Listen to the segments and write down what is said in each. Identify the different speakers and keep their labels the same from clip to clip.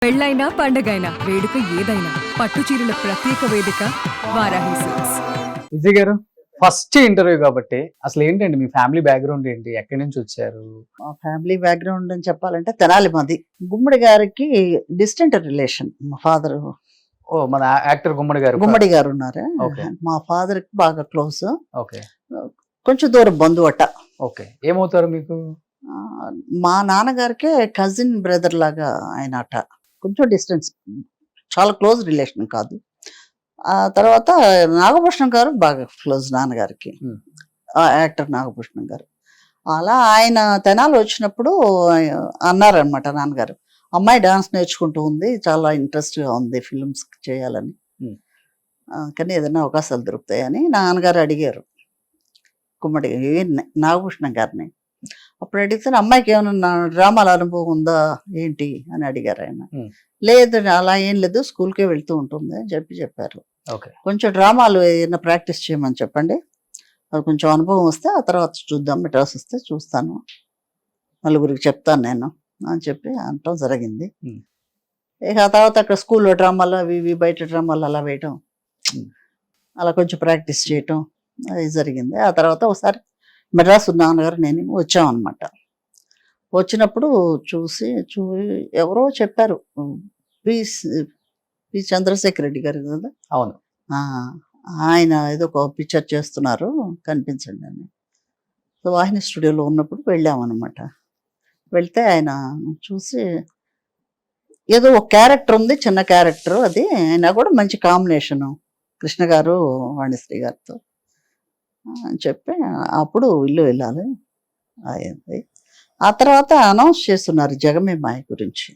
Speaker 1: పెళ్ళైనా పండగైనా వేడుక ఏదైనా పట్టు చీరల ప్రత్యేక వేదిక వారాహి సిల్క్స్.
Speaker 2: విజయ్ గారు, ఫస్ట్ ఇంటర్వ్యూ కాబట్టి అసలు ఏంటండి మీ ఫ్యామిలీ బ్యాక్గ్రౌండ్ ఏంటి, ఎక్కడి నుంచి వచ్చారు?
Speaker 3: మా ఫ్యామిలీ బ్యాక్గ్రౌండ్ అని చెప్పాలంటే తెనాలి మాది. గుమ్మడి గారికి డిస్టెంట్ రిలేషన్. మా ఫాదర్
Speaker 2: ఓ మన యాక్టర్ గుమ్మడి గారు.
Speaker 3: గుమ్మడి గారు ఉన్నారు.
Speaker 2: ఓకే.
Speaker 3: మా ఫాదర్ కి బాగా క్లోజ్.
Speaker 2: ఓకే
Speaker 3: కొంచెం దూరం బంధువు అట.
Speaker 2: ఓకే. ఏమవుతారు మీకు?
Speaker 3: ఆ, మా నాన్నగారికే కజిన్ బ్రదర్ లాగా ఆయన అట. కొంచెం డిస్టెన్స్, చాలా క్లోజ్ రిలేషన్ కాదు. ఆ తర్వాత నాగభూషణం గారు బాగా క్లోజ్ నాన్నగారికి. యాక్టర్ నాగభూషణం గారు. అలా ఆయన తెనాలి వచ్చినప్పుడు అన్నారనమాట నాన్నగారు, అమ్మాయి డాన్స్ నేర్చుకుంటూ ఉంది, చాలా ఇంట్రెస్ట్గా ఉంది ఫిల్మ్స్ చేయాలని, కానీ ఏదైనా అవకాశాలు దొరుకుతాయని నాన్నగారు అడిగారు గుమ్మడి నాగభూషణం గారిని. అప్పుడు అడిగితే అమ్మాయికి ఏమైనా డ్రామాల అనుభవం ఉందా ఏంటి అని అడిగారు ఆయన. లేదు అలా ఏం లేదు, స్కూల్కే వెళ్తూ ఉంటుంది అని చెప్పారు. కొంచెం డ్రామాలు ఏదైనా ప్రాక్టీస్ చేయమని చెప్పండి, అది కొంచెం అనుభవం వస్తే ఆ తర్వాత చూద్దాం, మెడ్రాస్ వస్తే చూస్తాను, నలుగురికి చెప్తాను నేను అని చెప్పి అనటం జరిగింది. ఇక ఆ తర్వాత అక్కడ స్కూల్లో డ్రామాలు అవి ఇవి, బయట డ్రామాలు అలా వేయటం, అలా కొంచెం ప్రాక్టీస్ చేయటం అది జరిగింది. ఆ తర్వాత ఒకసారి మెడ్రాస్ నాన్నగారు నేను వచ్చామన్నమాట. వచ్చినప్పుడు ఎవరో చెప్పారు, పి చంద్రశేఖర్ రెడ్డి గారు కదా.
Speaker 2: అవును.
Speaker 3: ఆయన ఏదో ఒక పిక్చర్ చేస్తున్నారు, కనిపించండి అని. సో వాహిని స్టూడియోలో ఉన్నప్పుడు వెళ్ళామన్నమాట. వెళ్తే ఆయన చూసి, ఏదో ఒక క్యారెక్టర్ ఉంది, చిన్న క్యారెక్టర్, అది ఆయన కూడా మంచి కాంబినేషను కృష్ణ గారు వాణిశ్రీ గారితో అని చెప్పి అప్పుడు ఇల్లు వెళ్ళాలి అయింది. ఆ తర్వాత అనౌన్స్ చేస్తున్నారు జగమే మాయ గురించి.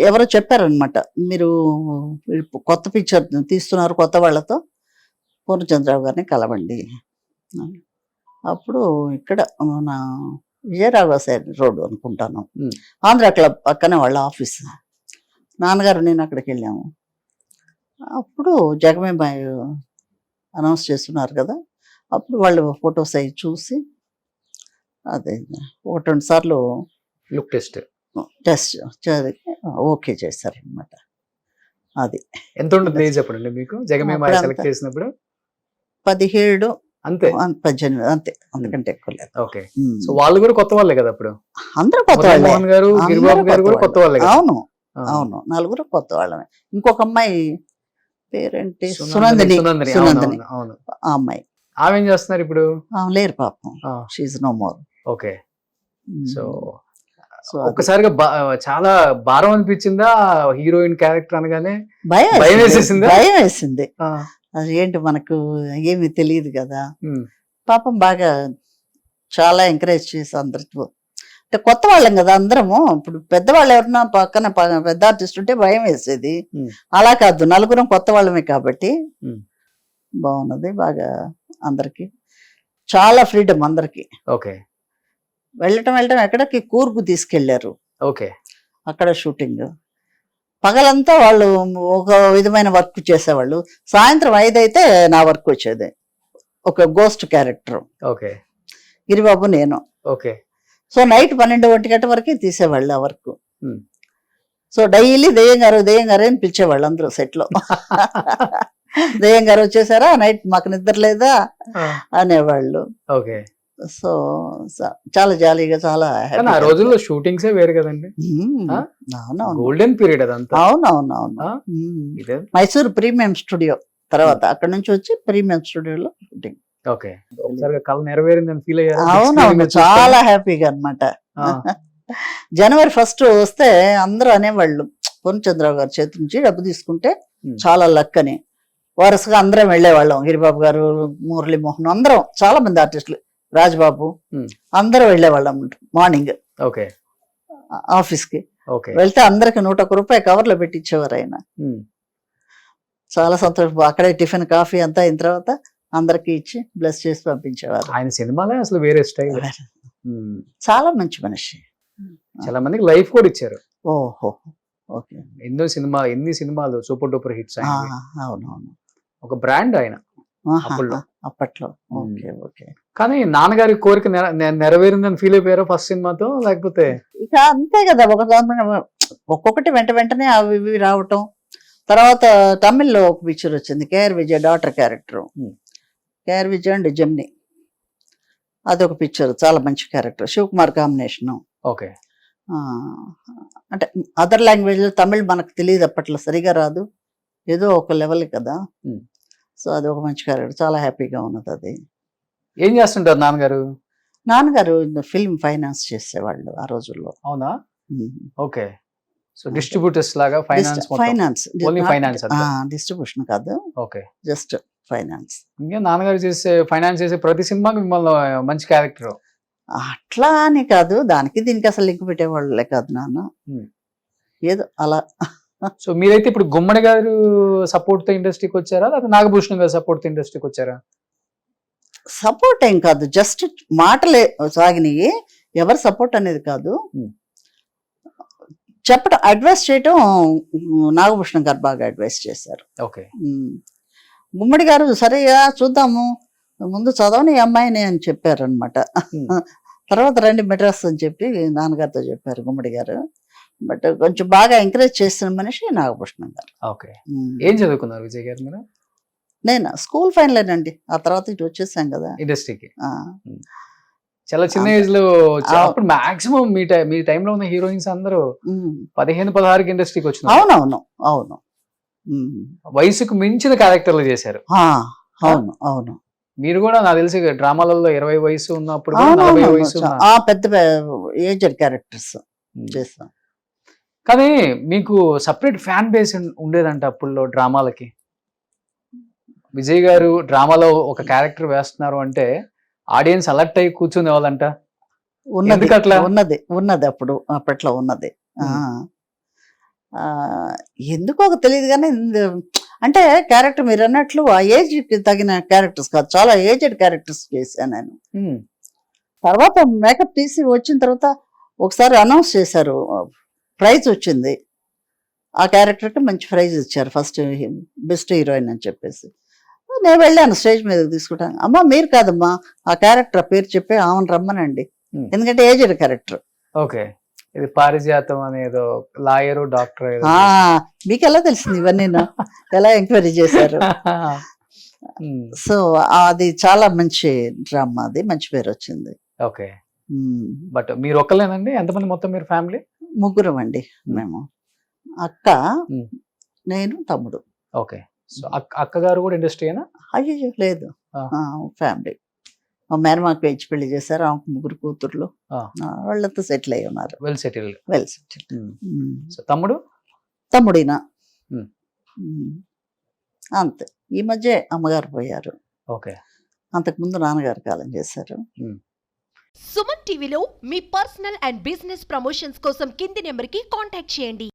Speaker 3: ఎవరో చెప్పారనమాట, మీరు కొత్త పిక్చర్ తీస్తున్నారు కొత్త వాళ్ళతో, పూర్ణచంద్రరావు గారిని కలవండి. అప్పుడు ఇక్కడ మన విజయరాఘవాచారి రోడ్డు అనుకుంటాను, ఆంధ్ర క్లబ్ పక్కనే వాళ్ళ ఆఫీస్. నాన్నగారు నేను అక్కడికి వెళ్ళాము. అప్పుడు జగమే మాయ అనౌన్స్ చేస్తున్నారు కదా, అప్పుడు వాళ్ళు ఫొటోస్ అవి చూసి అదే 1-2 సార్లు
Speaker 2: లుక్ టెస్ట్
Speaker 3: ఓకే చేశారనమాట. అది
Speaker 2: ఎంత ఉంటుంది ఏజ్ అప్పుడు మీకు జగమే మాయ సెలెక్ట్ చేసినప్పుడు?
Speaker 3: 17
Speaker 2: అంతే,
Speaker 3: 18 అంతే, అందుకంటే ఎక్కువ లేదు.
Speaker 2: ఓకే. సో వాళ్ళు కూడా కొత్త వాళ్ళే కదా అప్పుడు?
Speaker 3: అందరూ కొత్త వాళ్ళే.
Speaker 2: మోహన్ గారు, గిరిబాబు గారు కూడా కొత్త వాళ్ళే.
Speaker 3: అవును అవును, నలుగురు కొత్త వాళ్ళమే. ఇంకొక అమ్మాయి పేరేంటి, సునందిని. ఆ అమ్మాయి,
Speaker 2: ఆమె ఏం చేస్తున్నారు ఇప్పుడు?
Speaker 3: లేరు పాపం, she no more.
Speaker 2: Okay. So ఒక్కసారిగా చాలా భారం అనిపించిందా హీరోయిన్ క్యారెక్టర్ అనగానే? భయం వేసేసింది.
Speaker 3: భయం వేసింది. అది ఏంటి, మనకు ఏమి తెలియదు కదా. పాపం బాగా చాలా ఎంకరేజ్ చేసి అందరితో, అంటే కొత్త వాళ్ళం కదా అందరము. ఇప్పుడు పెద్దవాళ్ళు ఎవరన్నా పక్కన పెద్ద ఆర్టిస్ట్ ఉంటే భయం వేసేది, అలా కాదు, నలుగురం కొత్త వాళ్ళమే కాబట్టి బాగున్నది. బాగా అందరికి చాలా ఫ్రీడమ్ అందరికి.
Speaker 2: ఓకే.
Speaker 3: వెళ్ళటం ఎక్కడికి కూర్గు తీసుకెళ్లారు.
Speaker 2: ఓకే.
Speaker 3: అక్కడ షూటింగ్ పగలంతా వాళ్ళు ఒక విధమైన వర్క్ చేసేవాళ్ళు, సాయంత్రం 5 అయితే నా వర్క్ వచ్చేది, ఒక గోస్ట్ క్యారెక్టర్.
Speaker 2: ఓకే.
Speaker 3: గిరిబాబు నేను.
Speaker 2: ఓకే.
Speaker 3: సో నైట్ 12-1 గంట వరకు తీసేవాళ్ళు ఆ వర్క్. సో డైలీ దెయ్యం గారు అని పిలిచేవాళ్ళు అందరూ సెట్లో. దెయ్యం గారు వచ్చేసారా, నైట్ మాకు నిద్ర లేదా అనేవాళ్ళు.
Speaker 2: ఓకే.
Speaker 3: సో చాలా జాలీగా, చాలా
Speaker 2: ఆ రోజుల్లో షూటింగ్స్ వేరు కదండి. గోల్డెన్ పీరియడ్ అదంతా.
Speaker 3: అవునవునవును. మైసూర్ ప్రీమియం స్టూడియో, తర్వాత అక్కడ నుంచి వచ్చి ప్రీమియం స్టూడియోలో షూటింగ్.
Speaker 2: ఓకే. కళ నెరవేరిందని ఫీల్ అయ్యారు?
Speaker 3: అవునవును, చాలా హ్యాపీగా అనమాట. జనవరి 1 వస్తే అందరూ అనేవాళ్ళు, పూర్ణచంద్రరావు గారి చేతి నుంచి డబ్బు తీసుకుంటే చాలా లక్ అని. వరుసగా అందరం వెళ్ళేవాళ్ళం, గిరిబాబు గారు, మురళీమోహన్, అందరం, చాలా మంది ఆర్టిస్టులు, రాజ్బాబు, అందరూ వెళ్ళేవాళ్ళం మార్నింగ్ ఆఫీస్ కి. వెళ్తే అందరికి 101 రూపాయి కవర్లో పెట్టి ఇచ్చేవారు ఆయన. చాలా సంతోషం. అక్కడే టిఫిన్ కాఫీ అంతా అయిన తర్వాత అందరికి ఇచ్చి బ్లెస్ చేసి పంపించేవారు.
Speaker 2: ఆయన సినిమాలే అసలు వేరే స్టైల్.
Speaker 3: చాలా మంచి మనిషి.
Speaker 2: చాలా మందికి లైఫ్ కూడా ఇచ్చారు.
Speaker 3: ఓహో, ఓకే.
Speaker 2: ఎన్ని సినిమాలు సూపర్ డూపర్ హిట్స్.
Speaker 3: అవునవును,
Speaker 2: ఒక బ్రాండ్ ఆయన.
Speaker 3: ఆహా,
Speaker 2: అప్పుల్లో.
Speaker 3: అప్పట్లో ఓకే ఓకే.
Speaker 2: కానీ నాన్నగారి కోరిక నెరవేరిందని ఫీల్ అయిపోయారా ఫస్ట్ సినిమాతో, లేకపోతే
Speaker 3: ఇక అంతే కదా, ఒక్కొక్కటి వెంట వెంటనే అవి ఇవి రావటం. తర్వాత తమిళ్లో ఒక పిక్చర్ వచ్చింది, KR Vijay daughter character. KR Vijay and Gemini, అదొక పిక్చర్, చాలా మంచి క్యారెక్టర్, శివకుమార్ కాంబినేషను.
Speaker 2: ఓకే.
Speaker 3: అంటే అదర్ లాంగ్వేజ్ లో, తమిళ్ మనకు తెలియదు అప్పట్లో, సరిగా రాదు, ఏదో ఒక లెవెల్ కదా. సో అది ఒక మంచి క్యారెక్టర్, చాలా హ్యాపీగా ఉన్నది అది.
Speaker 2: ఏం చేస్తుంటారు నాన్నగారు?
Speaker 3: నాన్నగారు ఫిల్మ్ ఫైనాన్స్ చేసేవాళ్ళు ఆ రోజుల్లో.
Speaker 2: అవునా? ఓకే. సో డిస్ట్రిబ్యూటర్స్ లాగా ఫైనాన్స్ ఓన్లీ ఫైనాన్స్
Speaker 3: డిస్ట్రిబ్యూషన్ కాదు,
Speaker 2: ఓకే,
Speaker 3: జస్ట్ ఫైనాన్స్.
Speaker 2: ఇంకా నాన్నగారు ఫైనాన్స్ చేసే ప్రతి సినిమాకి మిమ్మల్ని మంచి క్యారెక్టర్.
Speaker 3: అట్లా అని కాదు, దానికి దీనికి అసలు లింక్ పెట్టేవాళ్ళే కాదు నాన్న, ఏదో అలా.
Speaker 2: సో మీరైతే ఇప్పుడు గుమ్మడి గారు సపోర్ట్ తో ఇండస్ట్రీకి వచ్చారా, లేదా నాగభూషణం గారు సపోర్ట్ తో ఇండస్ట్రీకి వచ్చారా?
Speaker 3: సపోర్ట్ ఏం కాదు, జస్ట్ మాటలే సాగినాయి, ఎవరు సపోర్ట్ అనేది కాదు. చెప్పడం, అడ్వైస్ చేయటం నాగభూషణం గారు బాగా అడ్వైస్ చేశారు.
Speaker 2: ఓకే.
Speaker 3: గుమ్మడి గారు సరేగా చూద్దాము, ముందు చదవని ఈ అమ్మాయిని అని చెప్పారు అనమాట. తర్వాత రండి మెడ్రాస్ అని చెప్పి నాన్నగారితో చెప్పారు గుమ్మడి గారు. బట్ కొంచెం బాగా ఎంకరేజ్ చేసిన మనిషి నాగభూషణం గారు.
Speaker 2: ఓకే. ఏం చదువుకున్నారు విజయ్ గారు మీరు?
Speaker 3: నేను స్కూల్ ఫైనల్ అండి, ఆ తర్వాత ఇటు వచ్చేసాం కదా
Speaker 2: ఇండస్ట్రీకి. చాలా చిన్న ఏజ్ లో అప్పుడు మాక్సిమం మీ టైంలో ఉన్న హీరోయిన్స్ అందరూ 15-16 ఇండస్ట్రీకి వచ్చిన.
Speaker 3: అవునవును అవును,
Speaker 2: వయసుకు మించిన క్యారెక్టర్లు చేశారు.
Speaker 3: అవును అవును.
Speaker 2: మీరు కూడా నాకు తెలిసి డ్రామాలలో 20 వయసు ఉన్నప్పుడు 40 వయసు
Speaker 3: పెద్ద ఏజ్డ్ క్యారెక్టర్స్ చేస్తాం.
Speaker 2: కానీ మీకు సపరేట్ ఫ్యాన్ బేస్ ఉండేదంట అప్పుల్లో డ్రామాలకి. విజయ్ గారు డ్రామాలో ఒక క్యారెక్టర్ వేస్తున్నారు అంటే ఆడియన్స్ అలర్ట్ అయ్యి కూర్చునే వాళ్ళంట.
Speaker 3: ఉన్నది అప్పట్లో ఉన్నది. ఎందుకో తెలియదు కానీ, అంటే క్యారెక్టర్ మీరు అన్నట్లు ఆ ఏజ్ కి తగిన క్యారెక్టర్స్ కాదు, చాలా ఏజ్డ్ క్యారెక్టర్స్ చేశాను నేను. తర్వాత మేకప్ తీసి వచ్చిన తర్వాత ఒకసారి అనౌన్స్ చేశారు, ప్రైజ్ వచ్చింది ఆ క్యారెక్టర్కి, మంచి ప్రైజ్ ఇచ్చారు, ఫస్ట్ బెస్ట్ హీరోయిన్ అని చెప్పేసి. నేను వెళ్ళాను స్టేజ్ మీద తీసుకుంటాను. అమ్మ మీరు కాదమ్మా, ఆ క్యారెక్టర్ పేరు చెప్పి ఆమెను రమ్మనండి, ఎందుకంటే ఏజ్డ్ క్యారెక్టర్.
Speaker 2: ఓకే. ఇది పారిజాతం అనేదో లాయరు డాక్టర్.
Speaker 3: మీకు ఎలా తెలిసింది ఇవన్నీ, ఎలా ఎంక్వైరీ చేశారు? సో అది చాలా మంచి డ్రామా, అది మంచి పేరు వచ్చింది.
Speaker 2: ఓకే. బట్ మీరు ఒక్కలేనండి, ఎంతమంది మొత్తం మీరు ఫ్యామిలీ?
Speaker 3: ముగ్గురం అండి మేము, అక్క, నేను, తమ్ముడు.
Speaker 2: ఓకే. సో అక్కగారు కూడా ఇండస్ట్రీనా?
Speaker 3: అయ్యో లేదు, ఫ్యామిలీ. మా మేనమాకు పెంచి పెళ్లి చేశారు, ఆమెకు 3 కూతుర్లు, వాళ్ళంతా సెటిల్ అయ్యి ఉన్నారు.
Speaker 2: Well settled. సో తమ్ముడినా?
Speaker 3: అంతే. ఈ మధ్య అమ్మగారు పోయారు.
Speaker 2: ఓకే.
Speaker 3: అంతకుముందు నాన్నగారు కాలం చేశారు.
Speaker 4: సుమన్ టీవీలో మీ పర్సనల్ అండ్ బిజినెస్ ప్రమోషన్స్ కోసం కింది నెంబర్కి కాంటాక్ట్ చేయండి.